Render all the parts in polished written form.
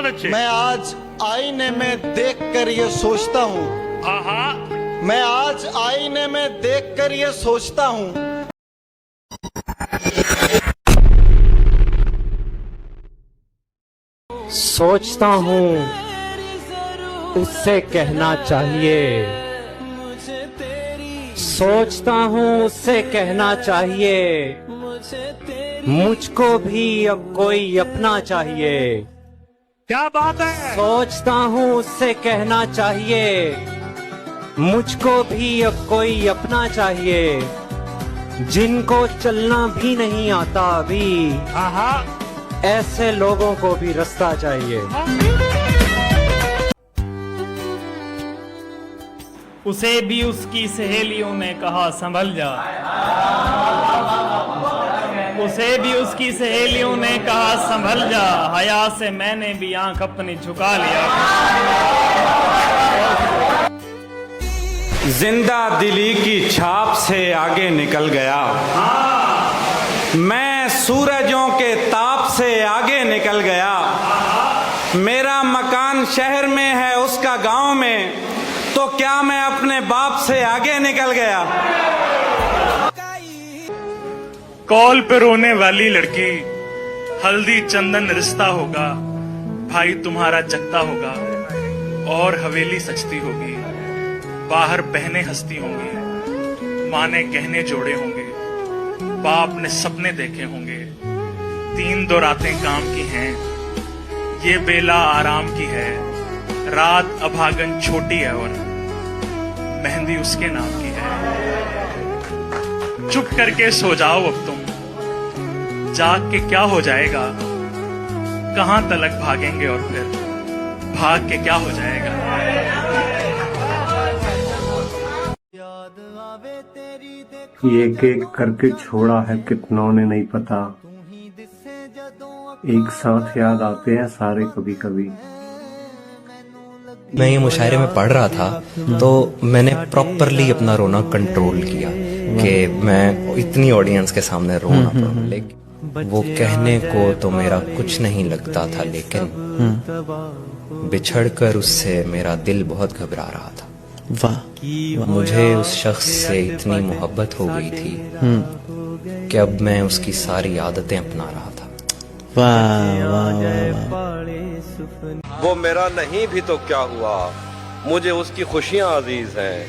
मैं आज आईने में देख कर ये सोचता हूँ, मैं आज आईने में देख कर ये सोचता हूँ, सोचता हूँ उससे कहना चाहिए, सोचता हूँ उससे कहना चाहिए, मुझको भी अब कोई अपना चाहिए। क्या बात है। सोचता हूँ उससे कहना चाहिए, मुझको भी अब कोई अपना चाहिए, जिनको चलना भी नहीं आता अभी, ऐसे लोगों को भी रास्ता चाहिए। उसे भी उसकी सहेलियों ने कहा संभल जा, उसे भी उसकी सहेलियों ने कहा संभल जा, हया से मैंने भी आंख अपनी झुका लिया। जिंदा दिली की छाप से आगे निकल गया, मैं सूरजों के ताप से आगे निकल गया, मेरा मकान शहर में है उसका गांव में, तो क्या मैं अपने बाप से आगे निकल गया। कॉल पे रोने वाली लड़की, हल्दी चंदन रिश्ता होगा, भाई तुम्हारा जगता होगा और हवेली सजती होगी, बाहर बहनें हंसती होंगी, माँ ने गहने जोड़े होंगे, बाप ने सपने देखे होंगे, 3-2 रातें काम की हैं, ये बेला आराम की है, रात अभागन छोटी है और मेहंदी उसके नाम की है। चुप करके सो जाओ अब तुम, जाग के क्या हो जाएगा, कहां तलक भागेंगे और फिर भाग के क्या हो जाएगा। एक एक करके छोड़ा है कितनों ने नहीं पता, एक साथ याद आते हैं सारे कभी कभी। मैं ये मुशायरे में पढ़ रहा था तो मैंने प्रॉपरली अपना रोना कंट्रोल किया कि मैं इतनी ऑडियंस के सामने रो ना पाऊं। लेकिन वो कहने को तो मेरा कुछ नहीं लगता था, लेकिन बिछड़कर उससे मेरा दिल बहुत घबरा रहा था। मुझे उस शख्स से इतनी मोहब्बत हो गई थी कि अब मैं उसकी सारी आदतें अपना रहा था। वो मेरा नहीं भी तो क्या हुआ, मुझे उसकी खुशियाँ अजीज हैं।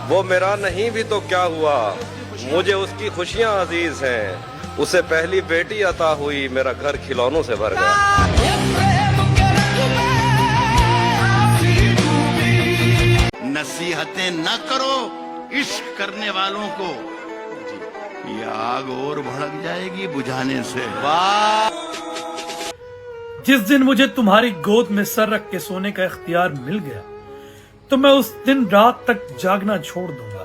वो मेरा नहीं भी तो क्या हुआ, मुझे उसकी खुशियाँ अजीज हैं। उसे पहली बेटी अता हुई, मेरा घर खिलौनों से भर गया। नसीहतें न करो इश्क करने वालों को, ये आग और भड़क जाएगी बुझाने से। जिस दिन मुझे तुम्हारी गोद में सर रख के सोने का इख्तियार मिल गया तो मैं उस दिन रात तक जागना छोड़ दूंगा,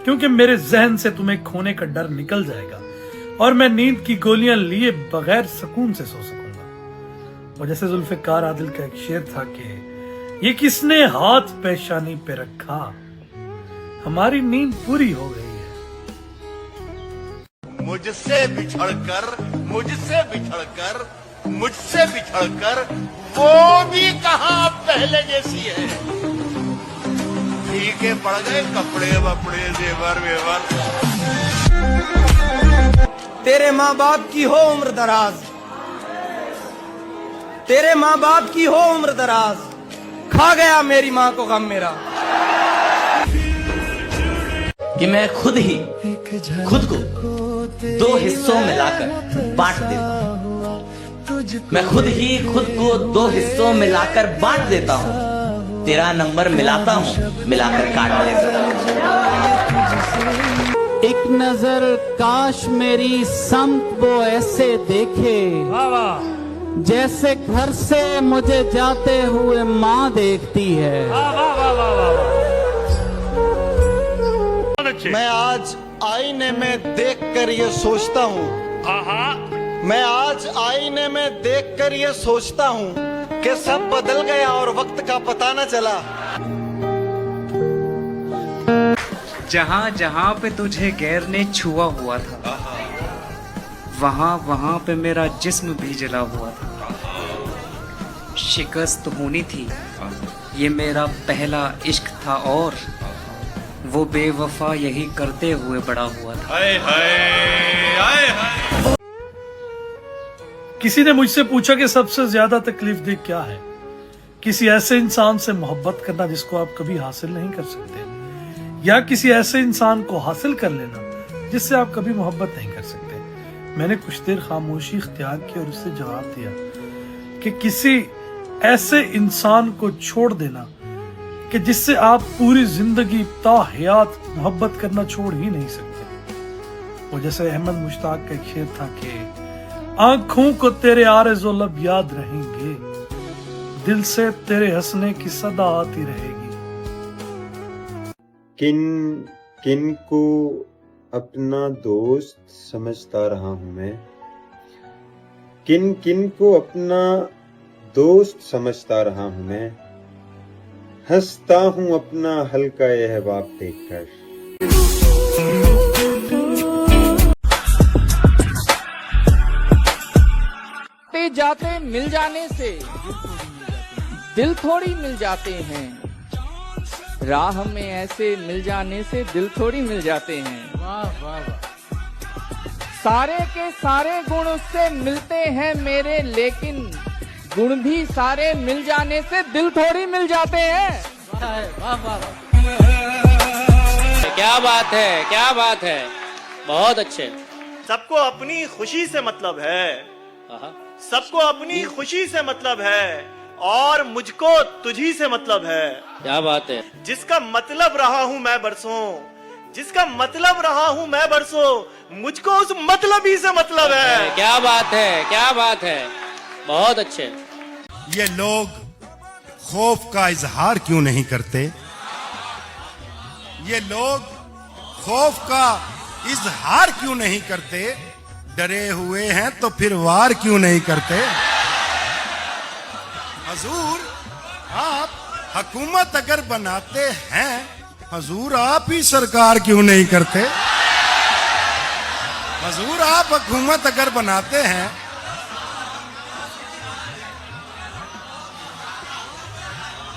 क्योंकि मेरे जहन से तुम्हें खोने का डर निकल जाएगा और मैं नींद की गोलियां लिए बगैर सुकून से सो सकूंगा। और जैसे जुल्फिकार आदिल का एक शेर था कि ये किसने हाथ पेशानी पे रखा, हमारी नींद पूरी हो गई है। मुझसे बिछड़कर, मुझसे बिछड़कर, मुझसे बिछड़कर वो भी कहां पहले जैसी है। फीके पड़ गए कपड़े वपड़े जेवर वेवर। तेरे माँ बाप की हो उम्र दराज, तेरे माँ बाप की हो उम्र दराज, खा गया मेरी माँ को गम मेरा। कि मैं खुद ही खुद को 2 हिस्सों में लाकर बांट देता हूँ, मैं खुद ही खुद को 2 हिस्सों में लाकर बांट देता हूँ, तेरा नंबर मिलाता हूँ, मिलाकर काट देता हूँ। एक नजर काश मेरी समत वो ऐसे देखे, जैसे घर से मुझे जाते हुए माँ देखती है। मैं आज आईने में देख कर ये सोचता हूँ, मैं आज आईने में देख कर ये सोचता हूँ कि सब बदल गया और वक्त का पता न चला। जहाँ जहाँ पे तुझे गैर ने छुआ हुआ था, वहाँ वहाँ पे मेरा जिस्म भी जला हुआ था। शिकस्त होनी थी। ये मेरा पहला इश्क था और वो बेवफा यही करते हुए बड़ा हुआ था। किसी ने मुझसे पूछा कि सबसे ज्यादा तकलीफ देख क्या है। किसी ऐसे इंसान से मोहब्बत करना जिसको आप कभी हासिल नहीं कर सकते, या किसी ऐसे इंसान को हासिल कर लेना जिससे आप कभी मोहब्बत नहीं कर सकते। मैंने कुछ देर खामोशी इख्तियार की और उससे जवाब दिया कि किसी ऐसे इंसान को छोड़ देना कि जिससे आप पूरी जिंदगी ताहयात मोहब्बत करना छोड़ ही नहीं सकते। वो जैसे अहमद मुश्ताक का एक शेर था कि आंखों को तेरे आरज़ो लब याद रहेंगे, दिल से तेरे हंसने की सदा आती रहेगी। किन को अपना दोस्त समझता रहा हूं मैं, किन को अपना दोस्त समझता रहा हूं मैं, हंसता हूं अपना हल्का अहबाब देखकर। जाते मिल जाने से दिल थोड़ी मिल जाते हैं, राह में ऐसे मिल जाने से दिल थोड़ी मिल जाते हैं। वाह वाह वाह। सारे के सारे गुण उससे मिलते हैं मेरे, लेकिन गुण भी सारे मिल जाने से दिल थोड़ी मिल जाते हैं। वाह वाह। क्या बात है, क्या बात है, बहुत अच्छे। सबको अपनी खुशी से मतलब है, सबको अपनी खुशी से मतलब है, और मुझको तुझी से मतलब है। क्या बात है। जिसका मतलब रहा हूँ मैं बरसों, जिसका मतलब रहा हूँ मैं बरसों, मुझको उस मतलब ही से मतलब है। क्या बात है, क्या बात है, बहुत अच्छे। ये लोग खौफ का इजहार क्यों नहीं करते? ये लोग खौफ का इजहार क्यों नहीं करते? डरे हुए हैं तो फिर वार क्यों नहीं करते? हजूर, आप हुकूमत अगर बनाते हैं, हजूर आप ही सरकार क्यों नहीं करते? हजूर आप हुकूमत अगर बनाते हैं,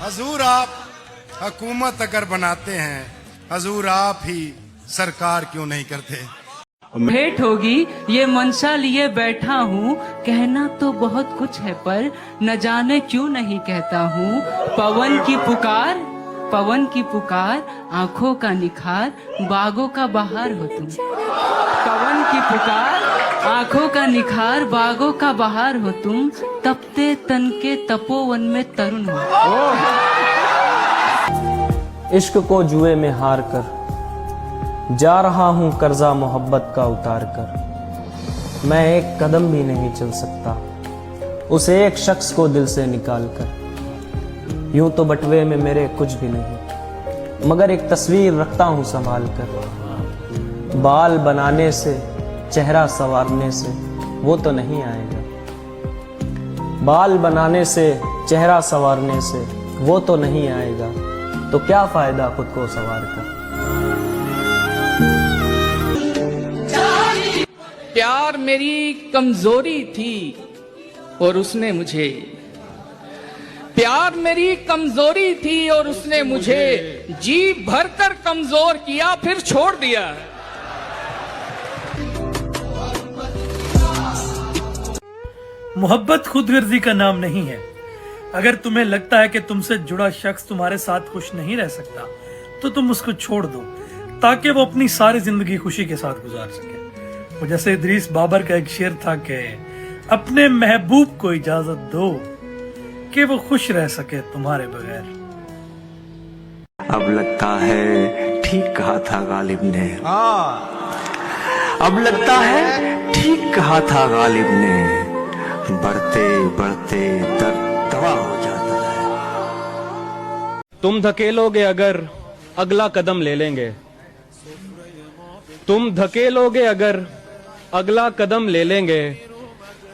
हजूर आप हुकूमत अगर बनाते हैं, हजूर आप ही सरकार क्यों नहीं करते? भेंट होगी ये मंशा लिए बैठा हूँ, कहना तो बहुत कुछ है पर न जाने क्यों नहीं कहता हूँ। पवन की पुकार, पवन की पुकार, आंखों का निखार, बागों का बहार हो तुम। पवन की पुकार, आंखों का निखार, बागों का बहार हो तुम, तपते तन के तपोवन में तरुण हो। इश्क को जुए में हार कर जा रहा हूं कर्जा मोहब्बत का उतार कर। मैं एक कदम भी नहीं चल सकता उस एक शख्स को दिल से निकाल कर। यूं तो बटवे में मेरे कुछ भी नहीं, मगर एक तस्वीर रखता हूं संभाल कर। बाल बनाने से, चेहरा संवारने से वो तो नहीं आएगा। बाल बनाने से, चेहरा संवारने से वो तो नहीं आएगा, तो क्या फायदा खुद को संवार कर। प्यार मेरी कमजोरी थी और उसने मुझे, प्यार मेरी कमजोरी थी और उसने मुझे जी भरकर कमजोर किया, फिर छोड़ दिया। मोहब्बत खुदगर्जी का नाम नहीं है। अगर तुम्हें लगता है कि तुमसे जुड़ा शख्स तुम्हारे साथ खुश नहीं रह सकता, तो तुम उसको छोड़ दो ताकि वो अपनी सारी जिंदगी खुशी के साथ गुजार सके। वो जैसे इदरीस बाबर का एक शेर था कि अपने महबूब को इजाजत दो कि वो खुश रह सके तुम्हारे बगैर। अब लगता है ठीक कहा था गालिब ने, अब लगता है ठीक कहा था गालिब ने, बढ़ते बढ़ते दर्द दवा हो जाता है। तुम धकेलोगे अगर अगला कदम ले लेंगे, तुम धकेलोगे अगर अगला कदम ले लेंगे,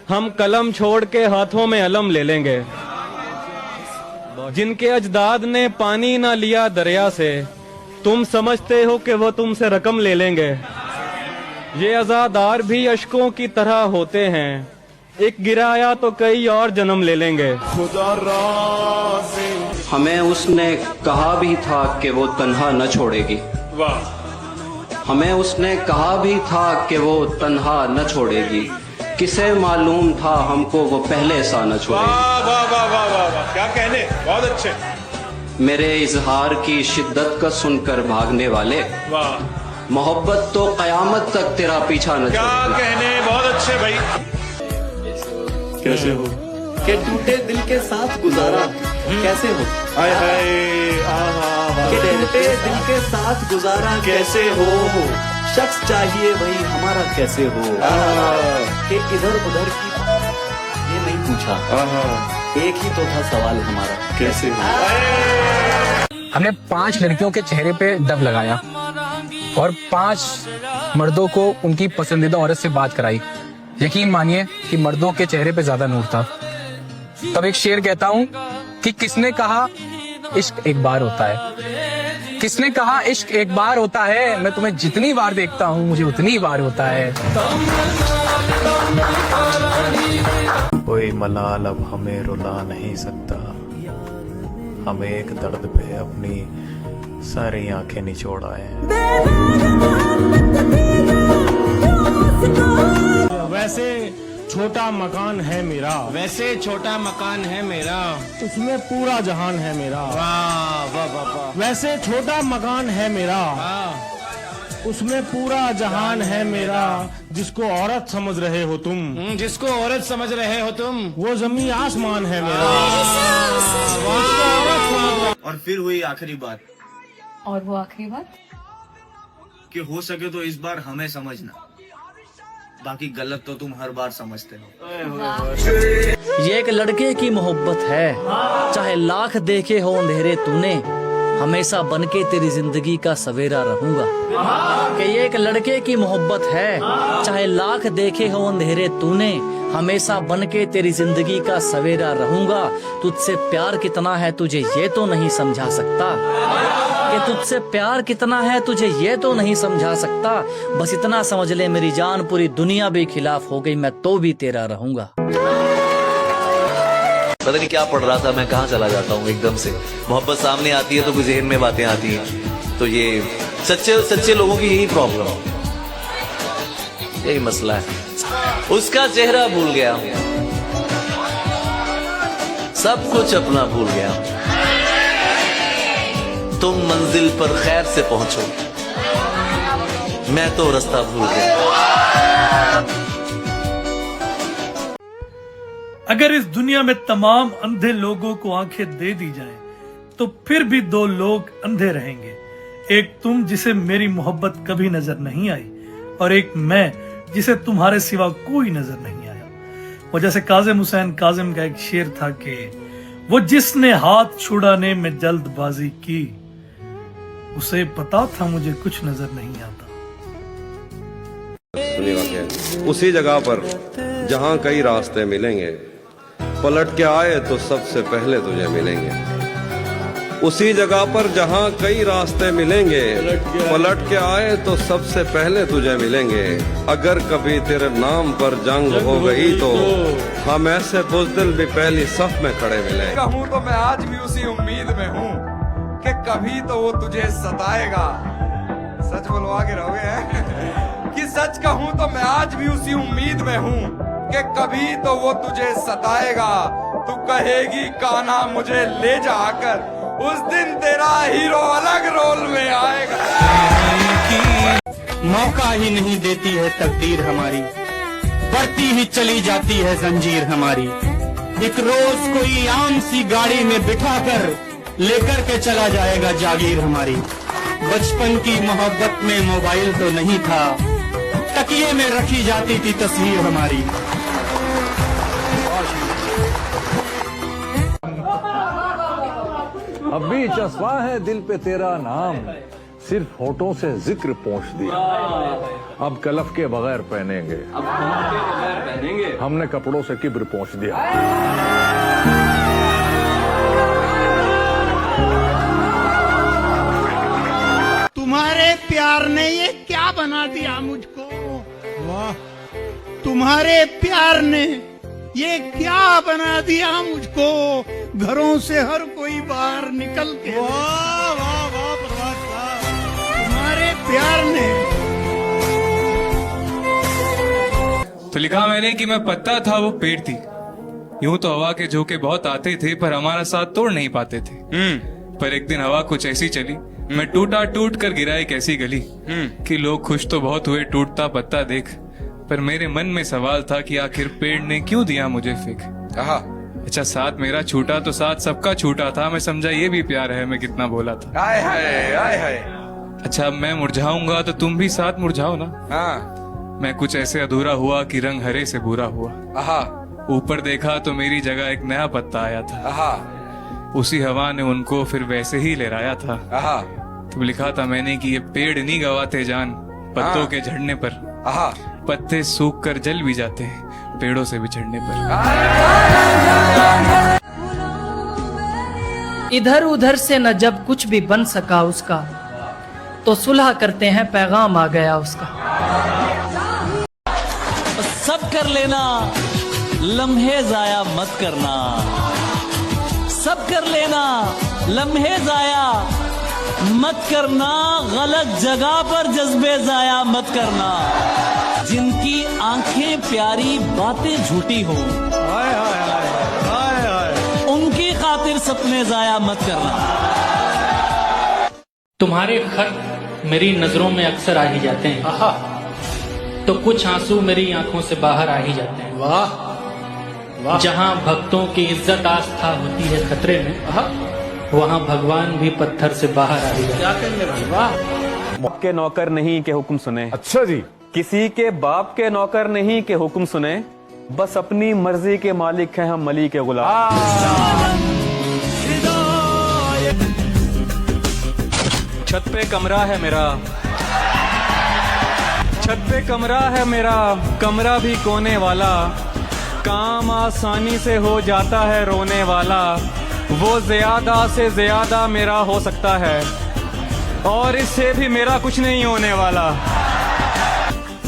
हम कलम छोड़ के हाथों में अलम ले लेंगे। जिनके अजदाद ने पानी ना लिया दरिया से, तुम समझते हो कि वो तुमसे रकम ले लेंगे। ये अज़ादार भी अश्कों की तरह होते हैं, एक गिराया तो कई और जन्म ले लेंगे। हमें उसने कहा भी था कि वो तन्हा न छोड़ेगी। हमें उसने कहा भी था कि वो तन्हा न छोड़ेगी। किसे मालूम था हमको वो पहले सा न छोड़ेगी। वाह वाह वाह वाह वाह, क्या कहने, बहुत अच्छे। मेरे इजहार की शिद्दत का सुनकर भागने वाले, वाह, मोहब्बत तो कयामत तक तेरा पीछा न क्या छोड़ेगी। कहने, बहुत अच्छे भाई। कैसे हो के टूटे दिल के साथ गुजारा कैसे हो। हाय हाय, के टूटे दिल के साथ गुजारा कैसे हो। शख्स चाहिए वही हमारा कैसे हो। कि इधर उधर की ये नहीं पूछा, एक ही तो था सवाल हमारा कैसे हो। हमने 5 लड़कियों के चेहरे पे डब लगाया और 5 मर्दों को उनकी पसंदीदा औरत से बात कराई। यकीन मानिए कि मर्दों के चेहरे पे ज्यादा नूर था। तब एक शेर कहता हूँ कि किसने कहा इश्क एक बार होता है। किसने कहा इश्क एक बार होता है। मैं तुम्हें जितनी बार देखता हूँ मुझे उतनी बार होता है। कोई मलाल अब हमें रुला नहीं सकता। हम एक दर्द पे अपनी सारी आंखें निचोड़ आए हैं। वैसे छोटा मकान है मेरा, वैसे छोटा मकान है मेरा, उसमें पूरा जहान है मेरा। वाह वाह वाह वाह। वैसे छोटा मकान है मेरा, उसमें पूरा जहान है मेरा। जिसको औरत समझ रहे हो तुम, जिसको औरत समझ रहे हो तुम, वो जमीन आसमान है मेरा। और फिर हुई आखिरी बात, और वो आखिरी बात कि हो सके तो इस बार हमें समझना, बाकी गलत तो तुम हर बार समझते हो। ये एक लड़के की मोहब्बत है, चाहे लाख देखे हो अंधेरे तूने, हमेशा बनके तेरी जिंदगी का सवेरा रहूंगा। कि ये एक लड़के की मोहब्बत है, चाहे लाख देखे हो अंधेरे तूने, हमेशा बनके तेरी जिंदगी का सवेरा रहूंगा। तुझसे प्यार कितना है तुझे ये तो नहीं समझा सकता। कि तुझसे प्यार कितना है तुझे ये तो नहीं समझा सकता। बस इतना समझ ले मेरी जान, पूरी दुनिया भी खिलाफ हो गई मैं तो भी तेरा रहूंगा। पता नहीं क्या पढ़ रहा था मैं, कहाँ चला जाता हूँ एकदम से। मोहब्बत सामने आती है तो कुछ जहन में बातें आती हैं। तो ये सच्चे लोगों की यही प्रॉब्लम, यही मसला है। उसका चेहरा भूल गया, सब कुछ अपना भूल गया। तुम मंजिल पर खैर से पहुंचो, मैं तो रास्ता भूल गया। अगर इस दुनिया में तमाम अंधे लोगों को आंखें दे दी जाएं, तो फिर भी 2 लोग अंधे रहेंगे। एक तुम जिसे मेरी मोहब्बत कभी नजर नहीं आई, और एक मैं जिसे तुम्हारे सिवा कोई नजर नहीं आया। वो जैसे काजिम हुसैन काजिम का एक शेर था कि वो जिसने हाथ छुड़ाने में जल्दबाजी की, उसे पता था मुझे कुछ नजर नहीं आता। उसी जगह पर जहाँ कई रास्ते मिलेंगे, पलट के आए तो सबसे पहले तुझे मिलेंगे। उसी जगह पर जहाँ कई रास्ते मिलेंगे, पलट के आए तो सबसे पहले तुझे मिलेंगे। अगर कभी तेरे नाम पर जंग हो गई तो हम ऐसे बुज़दिल भी पहली सफ में खड़े मिलेंगे। कहूँ तो मैं आज भी उसी उम्मीद में हूँ कि कभी तो वो तुझे सताएगा। सच बोलो, आगे रहोगे हैं? कि सच कहूँ तो मैं आज भी उसी उम्मीद में हूँ कि कभी तो वो तुझे सताएगा। तू कहेगी कान्हा मुझे ले जाकर, उस दिन तेरा हीरो अलग रोल में आएगा। मौका ही नहीं देती है तकदीर हमारी, बढ़ती ही चली जाती है जंजीर हमारी। एक रोज कोई आम सी गाड़ी में बिठाकर लेकर के चला जाएगा जागीर हमारी। बचपन की मोहब्बत में मोबाइल तो नहीं था, तकिए में रखी जाती थी तस्वीर हमारी। अब भी चस्पा है दिल पे तेरा नाम, सिर्फ होठों से जिक्र पहुंच दिया। अब कलफ के बगैर पहनेंगे, हमने कपड़ों से किब्र पहुंच दिया। तुम्हारे प्यार ने ये क्या बना दिया मुझको। वाह, तुम्हारे प्यार ने ये क्या बना दिया मुझको, घरों से हर कोई बाहर निकल के। वाह वाह वाह प्रभात साहब, तुम्हारे प्यार ने। तो लिखा मैंने कि मैं पत्ता था वो पेड़ थी, यूं तो हवा के झोंके बहुत आते थे पर हमारा साथ तोड़ नहीं पाते थे। पर एक दिन हवा कुछ ऐसी चली, मैं टूटा टूट कर गिरा एक ऐसी गली कि लोग खुश तो बहुत हुए टूटता पत्ता देख, पर मेरे मन में सवाल था कि आखिर पेड़ ने क्यों दिया मुझे फेंक। अच्छा साथ मेरा छूटा तो साथ सबका छूटा था, मैं समझा ये भी प्यार है, मैं कितना बोला था। आय हाय आय हाय। अच्छा मैं मुरझाऊंगा तो तुम भी साथ मुरझाओ ना। मैं कुछ ऐसे अधूरा हुआ कि रंग हरे से बुरा हुआ। ऊपर देखा तो मेरी जगह एक नया पत्ता आया था। उसी हवा ने उनको फिर वैसे ही लहराया था। तो लिखा था मैंने कि ये पेड़ नहीं गवाते जान पत्तों के झड़ने पर, पत्ते सूख कर जल भी जाते हैं पेड़ों से बिछड़ने पर। इधर उधर से न जब कुछ भी बन सका उसका, तो सुलह करते हैं पैगाम आ गया उसका। सब कर लेना, लम्हे जाया मत करना। सब कर लेना, लम्हे जाया मत करना। गलत जगह पर जज्बे जाया मत करना। जिनकी आंखें प्यारी बातें झूठी हो, उनकी खातिर सपने जाया मत करना। तुम्हारे खत मेरी नजरों में अक्सर आ ही जाते हैं, तो कुछ आंसू मेरी आंखों से बाहर आ ही जाते हैं। वाह वाह। जहां भक्तों की इज्जत आस्था होती है खतरे में, वहां भगवान भी पत्थर से बाहर आ ही जाते हैं। वाह। के नौकर नहीं के हुक्म सुने। अच्छा जी। किसी के बाप के नौकर नहीं के हुक्म सुने, बस अपनी मर्जी के मालिक हैं हम मली के गुलाम। छत पे कमरा है मेरा, छत पे कमरा है मेरा, कमरा भी कोने वाला। काम आसानी से हो जाता है रोने वाला, वो ज्यादा से ज्यादा मेरा हो सकता है और इससे भी मेरा कुछ नहीं होने वाला।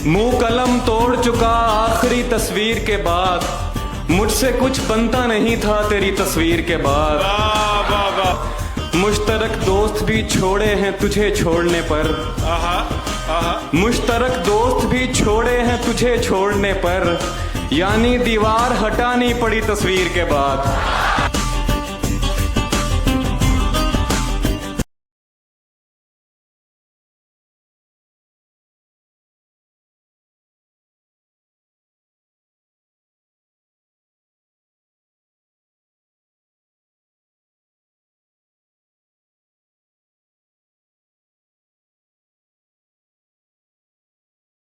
मुंह कलम तोड़ चुका आखिरी तस्वीर के बाद, मुझसे कुछ बनता नहीं था तेरी तस्वीर के बाद। मुश्तरक दोस्त भी छोड़े हैं तुझे छोड़ने पर, मुश्तरक दोस्त भी छोड़े हैं तुझे छोड़ने पर, यानी दीवार हटानी पड़ी तस्वीर के बाद।